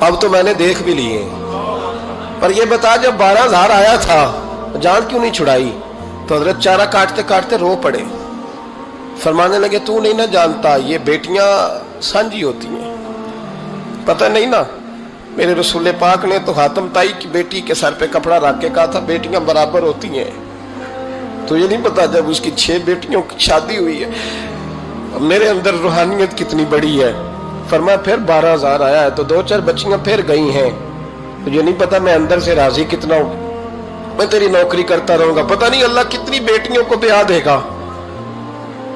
اب تو میں نے دیکھ بھی لیے. پر یہ بتا جب 12,000 آیا تھا جان کیوں نہیں چھڑائی؟ تو حضرت چارہ کاٹتے کاٹتے رو پڑے. فرمانے لگے تو نہیں نہ جانتا یہ بیٹیاں سانجھی ہوتی ہیں. پتہ نہیں نا میرے رسول پاک نے تو حاتم تائی کی بیٹی کے سر پہ کپڑا رکھ کے کہا تھا بیٹیاں برابر ہوتی ہیں. تو یہ نہیں پتا جب اس کی 6 بیٹیوں کی شادی ہوئی ہے میرے اندر روحانیت کتنی بڑی ہے. فرمایا پھر 12,000 آیا ہے تو 2-4 بچیاں پھر گئی ہیں. تو یہ نہیں پتا میں اندر سے راضی کتنا ہوں. میں تیری نوکری کرتا رہوں گا. پتہ نہیں اللہ کتنی بیٹیوں کو بیاہ دے گا.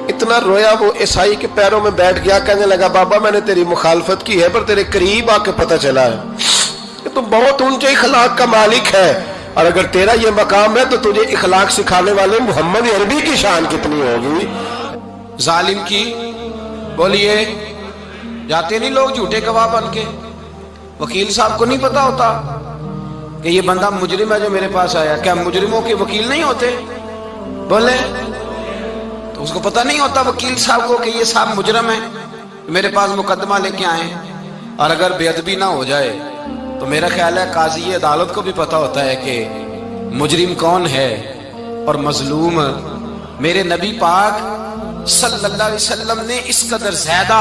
اتنا رویا وہ عیسائی کے پیروں میں بیٹھ گیا. کہنے لگا بابا میں نے تیری مخالفت کی ہے پر تیرے قریب آ کے پتہ چلا ہے کہ تو بہت اونچے اخلاق کا مالک ہے. اور اگر تیرا یہ مقام ہے تو تجھے اخلاق سکھانے والے محمد عربی کی شان کتنی ہوگی. ظالم کی بولیے جاتے نہیں لوگ جھوٹے گواہ بن کے. وکیل صاحب کو نہیں پتا ہوتا کہ یہ بندہ مجرم ہے جو میرے پاس آیا. کیا مجرموں کے وکیل نہیں ہوتے؟ بولے تو اس کو پتہ نہیں ہوتا وکیل صاحب کو کہ یہ صاحب مجرم ہے میرے پاس مقدمہ لے کے آئے. اور اگر بے ادبی نہ ہو جائے تو میرا خیال ہے قاضی عدالت کو بھی پتہ ہوتا ہے کہ مجرم کون ہے اور مظلوم. میرے نبی پاک صلی اللہ علیہ وسلم نے اس قدر زیادہ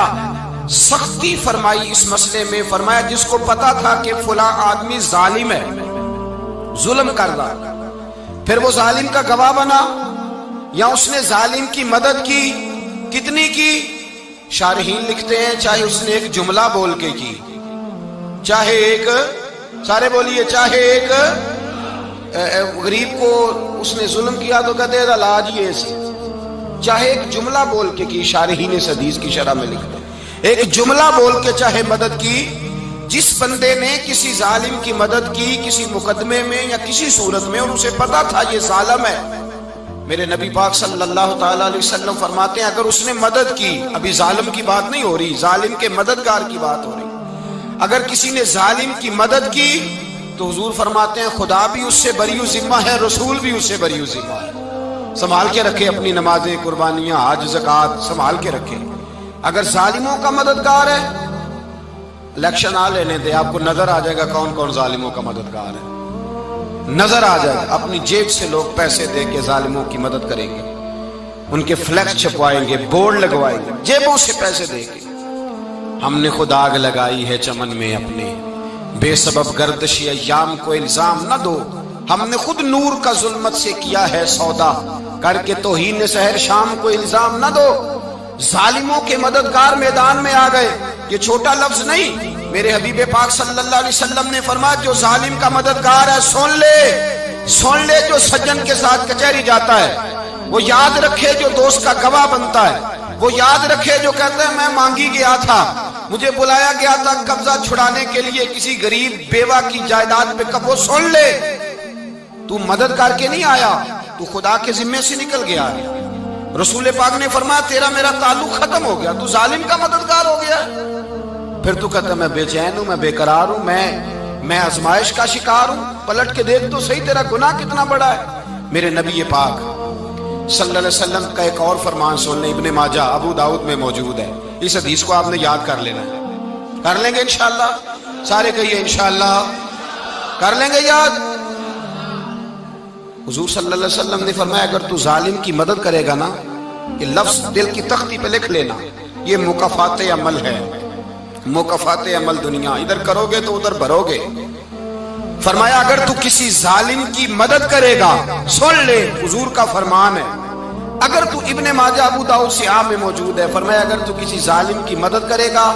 سختی فرمائی اس مسئلے میں. فرمایا جس کو پتا تھا کہ فلاں آدمی ظالم ہے ظلم کر رہا پھر وہ ظالم کا گواہ بنا یا اس نے ظالم کی مدد کی. کتنی کی؟ شارحین لکھتے ہیں چاہے اس نے ایک جملہ بول کے کی چاہے ایک سارے بولیے چاہے ایک غریب کو اس نے ظلم کیا تو کہتے ہیں علاج یہ سی. چاہے ایک جملہ بول کے کی. شارحین اس حدیث کی شرح میں لکھتے ہیں ایک جملہ بول کے چاہے مدد کی. جس بندے نے کسی ظالم کی مدد کی کسی مقدمے میں یا کسی صورت میں اور اسے پتا تھا یہ ظالم ہے میرے نبی پاک صلی اللہ تعالی علیہ وسلم فرماتے ہیں اگر اس نے مدد کی ابھی ظالم کی بات نہیں ہو رہی ظالم کے مددگار کی بات ہو رہی. اگر کسی نے ظالم کی مدد کی تو حضور فرماتے ہیں خدا بھی اس سے بری ذمہ ہے رسول بھی اس سے بری ذمہ ہے. سنبھال کے رکھے اپنی نمازیں قربانیاں حج زکوٰۃ سنبھال کے رکھے. اگر ظالموں کا مددگار ہے الیکشن آ لینے دے آپ کو نظر آ جائے گا کون کون ظالموں کا مددگار ہے. نظر آ جائے گا. اپنی جیب سے لوگ پیسے دے کے ظالموں کی مدد کریں گے. ان کے فلیکس چھپوائیں گے بورڈ لگوائیں گے جیبوں سے پیسے دے کے. ہم نے خود آگ لگائی ہے چمن میں اپنے بے سبب گردشی ایام کو الزام نہ دو. ہم نے خود نور کا ظلمت سے کیا ہے سودا کر کے توہین سحر شام کو الزام نہ دو. ظالموں کے مددگار میدان میں آ گئے. یہ چھوٹا لفظ نہیں. میرے حبیب پاک صلی اللہ علیہ وسلم نے فرمایا جو ظالم کا مددگار ہے سن لے جو سجن کے ساتھ کچہری جاتا ہے وہ یاد رکھے جو دوست کا گواہ بنتا ہے وہ یاد رکھے جو کہتا ہے میں مانگی گیا تھا مجھے بلایا گیا تھا قبضہ چھڑانے کے لیے کسی غریب بیوہ کی جائیداد پہ وہ سن لے تو مدد کر کے نہیں آیا تو خدا کے ذمے سے نکل گیا. رسول پاک نے فرمایا تیرا میرا تعلق ختم ہو گیا تو ظالم کا مددگار ہو گیا. پھر تو کہتا میں بے چین ہوں میں بے قرار ہوں میں آزمائش کا شکار ہوں. پلٹ کے دیکھ تو صحیح تیرا گناہ کتنا بڑا ہے. میرے نبی پاک صلی اللہ علیہ وسلم کا ایک اور فرمان سن لیں ابن ماجہ ابو داؤد میں موجود ہے. اس حدیث کو آپ نے یاد کر لینا ہے. کر لیں گے انشاءاللہ سارے کہیے انشاءاللہ کر لیں گے یاد. حضور صلی اللہ علیہ وسلم نے فرمایا اگر تو ظالم کی مدد کرے گا نا یہ لفظ دل کی تختی پہ لکھ لینا یہ مکافات عمل ہے. مکافات عمل دنیا ادھر کرو گے تو ادھر بھرو گے. فرمایا اگر تو کسی ظالم کی مدد کرے گا سن لے حضور کا فرمان ہے. اگر تو ابن ماجہ ابو داؤد سیاہ میں موجود ہے فرمایا اگر تو کسی ظالم کی مدد کرے گا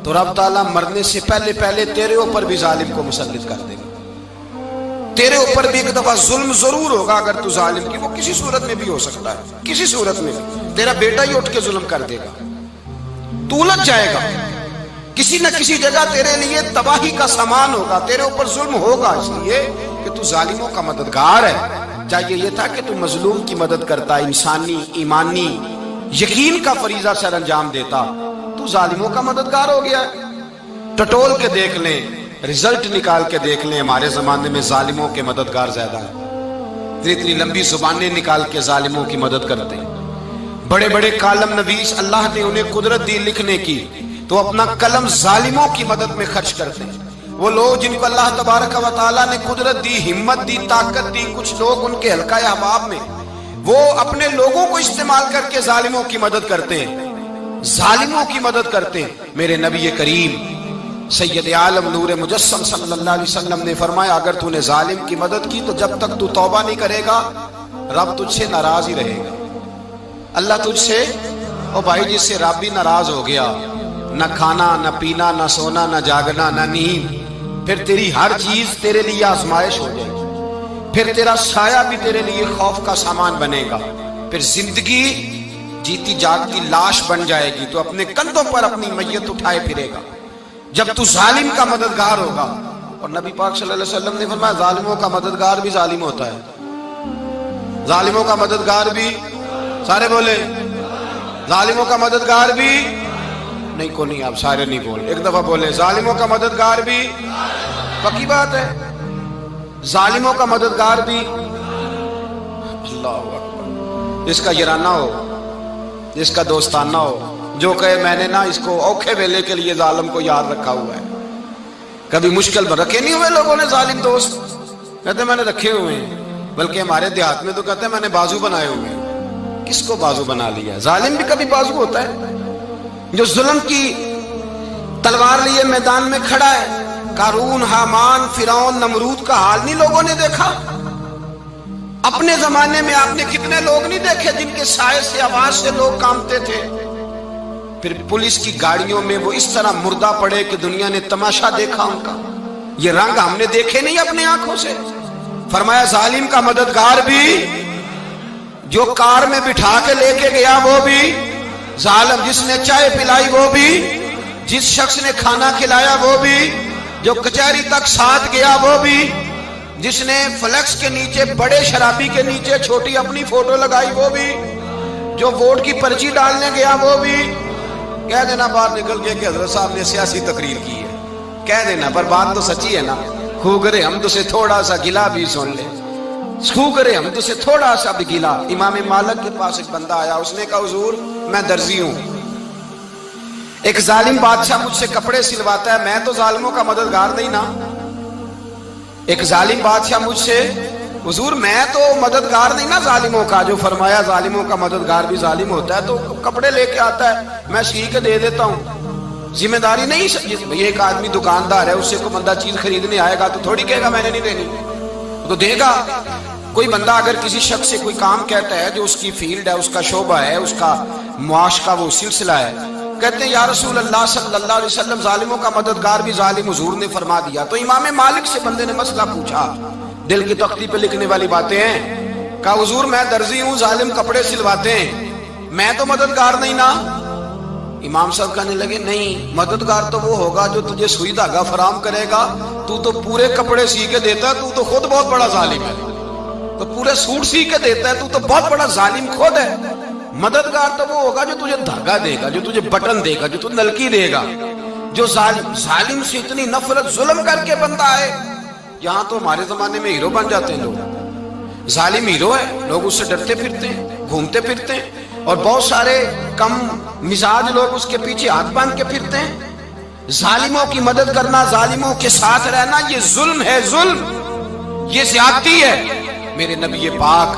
تو رب تعالیٰ مرنے سے پہلے تیرے اوپر بھی ظالم کو مسلط کر دے گا. تیرے اوپر بھی ایک دفعہ ظلم ضرور ہوگا اگر تو ظالم کی وہ کسی صورت میں بھی ہو سکتا ہے کسی صورت میں بھی تیرا بیٹا ہی اٹھ کے ظلم کر دے گا تو الجھ جائے گا. کسی نہ کسی جگہ تیرے لیے تباہی کا سامان ہوگا تیرے اوپر ظلم ہوگا اس لیے کہ تو ظالموں کا مددگار ہے. چاہیے یہ تھا کہ تو مظلوم کی مدد کرتا انسانی ایمانی یقین کا فریضہ سر انجام دیتا. تو ظالموں کا مددگار ہو گیا. ٹٹول کے دیکھ لیں رزلٹ نکال کے دیکھ لیں ہمارے زمانے میں ظالموں کے مددگار زیادہ ہیں. اتنی لمبی زبانیں نکال کے ظالموں کی مدد کرتے ہیں. بڑے بڑے کالم نویس اللہ نے انہیں قدرت دی لکھنے کی تو اپنا قلم ظالموں کی مدد میں خرچ کرتے ہیں۔ وہ لوگ جن کو اللہ تبارک و تعالیٰ نے قدرت دی، ہمت دی، طاقت دی، کچھ لوگ ان کے حلقہ احباب میں وہ اپنے لوگوں کو استعمال کر کے ظالموں کی مدد کرتے ہیں، ظالموں کی مدد کرتے ہیں۔ میرے نبی کریم سید عالم نور مجسم صلی اللہ علیہ وسلم نے فرمایا اگر تو نے ظالم کی مدد کی تو جب تک تو توبہ نہیں کرے گا رب تجھ سے ناراض ہی رہے گا۔ اللہ تجھ سے، او بھائی جس سے رب بھی ناراض ہو گیا، نہ کھانا نہ پینا نہ سونا نہ جاگنا نہ نیند، پھر تیری ہر چیز تیرے لیے آزمائش ہو جائے گی، پھر تیرا سایہ بھی تیرے لیے خوف کا سامان بنے گا، پھر زندگی جیتی جاگتی لاش بن جائے گی، تو اپنے کندھوں پر اپنی میت اٹھائے پھرے گا جب تو ظالم کا مددگار ہوگا۔ اور نبی پاک صلی اللہ علیہ وسلم نے فرمایا ظالموں کا مددگار بھی ظالم ہوتا ہے، ظالموں کا مددگار بھی، سارے بولے ظالموں کا مددگار بھی نہیں، کو نہیں، آپ سارے نہیں بولے، ایک دفعہ بولے ظالموں کا مددگار بھی، پکی بات ہے، ظالموں کا مددگار بھی۔ اللہ اکبر، جس کا یارانہ ہو، جس کا دوستانہ ہو، جو کہے میں نے نا اس کو اوکھے ویلے کے لیے ظالم کو یاد رکھا ہوا ہے۔ کبھی مشکل میں رکھے نہیں ہوئے لوگوں نے ظالم دوست، کہتے میں نے رکھے ہوئے ہیں، بلکہ ہمارے دیہات میں تو کہتے ہیں میں نے بازو بنائے ہوئے ہیں۔ کس کو بازو بنا لیا؟ ظالم بھی کبھی بازو ہوتا ہے، جو ظلم کی تلوار لیے میدان میں کھڑا ہے۔ قارون، حامان، فرعون، نمرود کا حال نہیں لوگوں نے دیکھا؟ اپنے زمانے میں آپ نے کتنے لوگ نہیں دیکھے جن کے سائے سے، آواز سے لوگ کانپتے تھے؟ پھر پولیس کی گاڑیوں میں وہ اس طرح مردہ پڑے کہ دنیا نے تماشا دیکھا ان کا۔ یہ رنگ ہم نے دیکھے نہیں اپنے آنکھوں سے۔ فرمایا ظالم کا مددگار بھی، جو کار میں بٹھا کے لے کے گیا وہ بھی ظالم، جس نے چائے پلائی وہ بھی، جس شخص نے کھانا کھلایا وہ بھی، جو کچہری تک ساتھ گیا وہ بھی، جس نے فلیکس کے نیچے بڑے شرابی کے نیچے چھوٹی اپنی فوٹو لگائی وہ بھی، جو ووٹ کی پرچی ڈالنے گیا وہ بھی۔ کہہ دینا باہر نکل کے کہ حضرت صاحب نے سیاسی تقریر کی ہے، کہہ دینا، پر بات تو سچی ہے نا۔ خو کرے ہم تو سے تھوڑا سا گلا بھی سن لے، خو کرے ہم تو سے تھوڑا سا بھی گلا۔ امام مالک کے پاس ایک بندہ آیا، اس نے کہا حضور میں درزی ہوں، ایک ظالم بادشاہ مجھ سے کپڑے سلواتا ہے، میں تو ظالموں کا مددگار نہیں نا۔ ایک ظالم بادشاہ مجھ سے، حضور میں تو مددگار نہیں نا ظالموں کا، جو فرمایا ظالموں کا مددگار بھی ظالم ہوتا ہے، تو کپڑے لے کے آتا ہے میں سی کے دے دیتا ہوں، ذمہ داری نہیں۔ یہ ایک آدمی دکاندار ہے، اس سے کوئی بندہ چیز خریدنے آئے گا تو تھوڑی کہے گا میں نے نہیں دینی، تو دے گا۔ کوئی بندہ اگر کسی شخص سے کوئی کام کہتا ہے جو اس کی فیلڈ ہے، اس کا شعبہ ہے، اس کا معاش کا وہ سلسلہ ہے، کہتے ہیں یا رسول اللہ صلی اللہ علیہ وسلم ظالموں کا مددگار بھی ظالم، حضور نے فرما دیا۔ تو امام مالک سے بندے نے مسئلہ پوچھا، دل کی تختی پہ لکھنے والی باتیں ہیں، کہا حضور میں درزی ہوں، ظالم کپڑے سلواتے ہیں، میں تو مددگار نہیں نا۔ امام صاحب کہنے لگے نہیں، مددگار تو وہ ہوگا جو تجھے سوئی دھاگا فراہم کرے گا، تو پورے کپڑے سی کے دیتا ہے، تو خود بہت بڑا ظالم ہے، تو پورے سوٹ سی کے دیتا ہے، تو بہت بڑا ظالم خود ہے۔ مددگار تو وہ ہوگا جو تجھے دھاگا دے گا، جو تجھے بٹن دے گا، جو تجھے نلکی دے گا۔ جو ظالم سے اتنی نفرت، ظلم کر کے بندہ ہے، یہاں تو ہمارے زمانے میں ہیرو بن جاتے ہیں لوگ، ظالم ہیرو ہے، لوگ اس سے ڈرتے پھرتے ہیں، گھومتے پھرتے ہیں، اور بہت سارے کم مزاج لوگ اس کے پیچھے ہاتھ باندھ کے پھرتے ہیں۔ ظالموں کی مدد کرنا، ظالموں کے ساتھ رہنا، یہ ظلم ہے، ظلم، یہ زیادتی ہے۔ میرے نبی پاک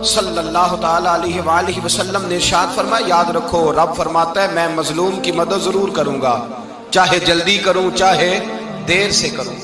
صلی اللہ تعالی علیہ وآلہ وسلم نے ارشاد فرمایا یاد رکھو، رب فرماتا ہے میں مظلوم کی مدد ضرور کروں گا، چاہے جلدی کروں چاہے دیر سے کروں۔